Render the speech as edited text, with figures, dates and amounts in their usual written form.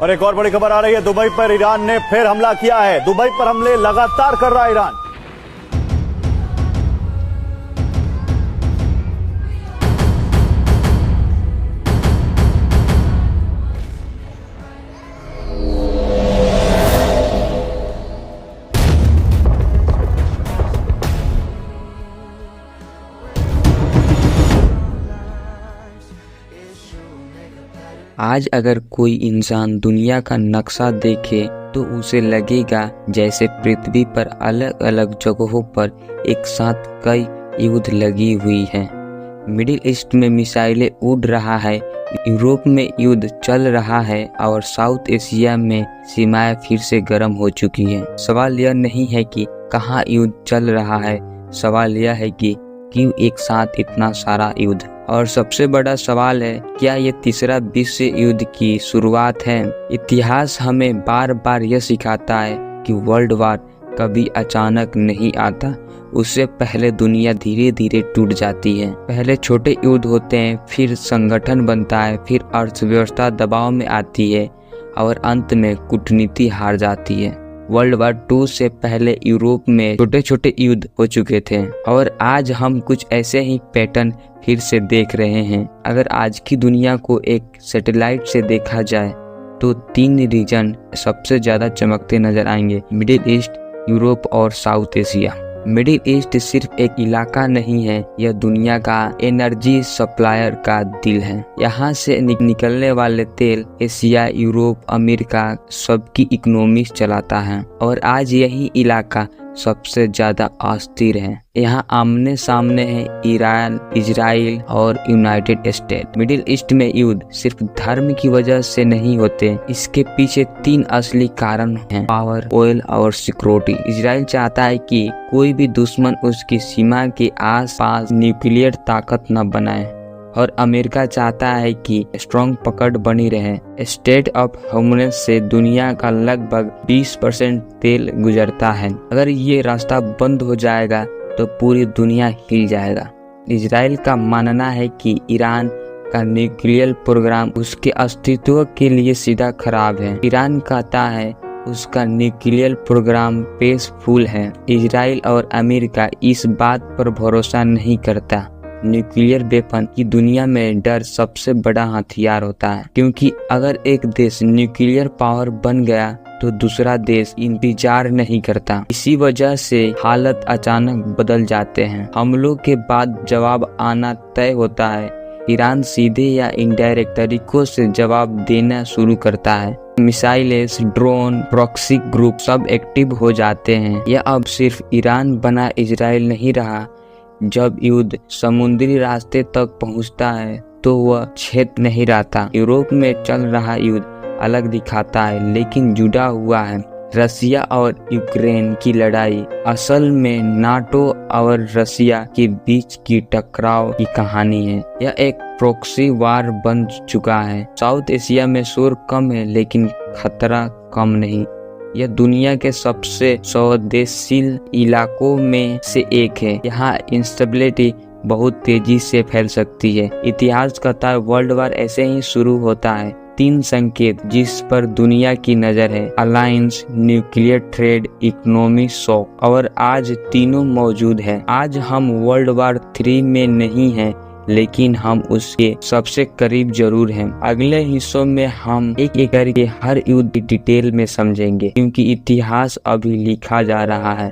और एक और बड़ी खबर आ रही है, दुबई पर ईरान ने फिर हमला किया है। दुबई पर हमले लगातार कर रहा है ईरान। आज अगर कोई इंसान दुनिया का नक्शा देखे तो उसे लगेगा जैसे पृथ्वी पर अलग अलग जगहों पर एक साथ कई युद्ध लगी हुई हैं। मिडिल ईस्ट में मिसाइलें उड़ रहा है, यूरोप में युद्ध चल रहा है और साउथ एशिया में सीमाएं फिर से गर्म हो चुकी हैं। सवाल यह नहीं है कि कहाँ युद्ध चल रहा है, सवाल यह है कि क्यों एक साथ इतना सारा युद्ध। और सबसे बड़ा सवाल है, क्या ये तीसरा विश्व युद्ध की शुरुआत है? इतिहास हमें बार बार यह सिखाता है कि वर्ल्ड वार कभी अचानक नहीं आता, उससे पहले दुनिया धीरे धीरे टूट जाती है। पहले छोटे युद्ध होते हैं, फिर संगठन बनता है, फिर अर्थव्यवस्था दबाव में आती है और अंत में कूटनीति हार जाती है। वर्ल्ड वार 2 से पहले यूरोप में छोटे छोटे युद्ध हो चुके थे और आज हम कुछ ऐसे ही पैटर्न फिर से देख रहे हैं। अगर आज की दुनिया को एक सैटेलाइट से देखा जाए तो 3 रीजन सबसे ज्यादा चमकते नजर आएंगे, मिडिल ईस्ट, यूरोप और साउथ एशिया। मिडिल ईस्ट सिर्फ एक इलाका नहीं है, यह दुनिया का एनर्जी सप्लायर का दिल है। यहाँ से निकलने वाले तेल एशिया, यूरोप, अमेरिका सबकी इकोनॉमी चलाता है और आज यही इलाका सबसे ज्यादा अस्थिर है। यहाँ आमने सामने है ईरान, इजराइल और यूनाइटेड स्टेट। मिडिल ईस्ट में युद्ध सिर्फ धर्म की वजह से नहीं होते, इसके पीछे 3 असली कारण हैं, पावर, ऑयल और सिक्योरिटी। इजराइल चाहता है कि कोई भी दुश्मन उसकी सीमा के आसपास न्यूक्लियर ताकत न बनाए और अमेरिका चाहता है कि स्ट्रॉन्ग पकड़ बनी रहे। स्टेट ऑफ होमनेस से दुनिया का लगभग 20% तेल गुजरता है। अगर ये रास्ता बंद हो जाएगा तो पूरी दुनिया हिल जाएगा। इजराइल का मानना है कि ईरान का न्यूक्लियर प्रोग्राम उसके अस्तित्व के लिए सीधा खराब है। ईरान कहता है उसका न्यूक्लियर प्रोग्राम पेसफुल है। इजराइल और अमेरिका इस बात पर भरोसा नहीं करता। न्यूक्लियर वेपन की दुनिया में डर सबसे बड़ा हथियार होता है, क्योंकि अगर एक देश न्यूक्लियर पावर बन गया तो दूसरा देश इंतजार नहीं करता। इसी वजह से हालत अचानक बदल जाते हैं। हमलों के बाद जवाब आना तय होता है। ईरान सीधे या इनडायरेक्ट तरीकों से जवाब देना शुरू करता है। मिसाइल्स, ड्रोन, प्रॉक्सी ग्रुप सब एक्टिव हो जाते हैं। यह अब सिर्फ ईरान बना इजराइल नहीं रहा। जब युद्ध समुद्री रास्ते तक पहुंचता है तो वह क्षेत्र नहीं रहता। यूरोप में चल रहा युद्ध अलग दिखाता है, लेकिन जुड़ा हुआ है। रसिया और यूक्रेन की लड़ाई असल में नाटो और रसिया के बीच की टकराव की कहानी है। यह एक प्रॉक्सी वार बन चुका है। साउथ एशिया में शोर कम है, लेकिन खतरा कम नहीं। यह दुनिया के सबसे संवेदनशील इलाकों में से एक है। यहाँ इंस्टेबिलिटी बहुत तेजी से फैल सकती है। इतिहास कहता है वर्ल्ड वार ऐसे ही शुरू होता है। 3 संकेत जिस पर दुनिया की नजर है, alliance, nuclear thread, economy shock, और आज तीनों मौजूद हैं। आज हम वर्ल्ड वार 3 में नहीं हैं, लेकिन हम उसके सबसे करीब जरूर हैं। अगले हिस्सों में हम एक एक करके हर युद्ध डिटेल में समझेंगे, क्योंकि इतिहास अभी लिखा जा रहा है।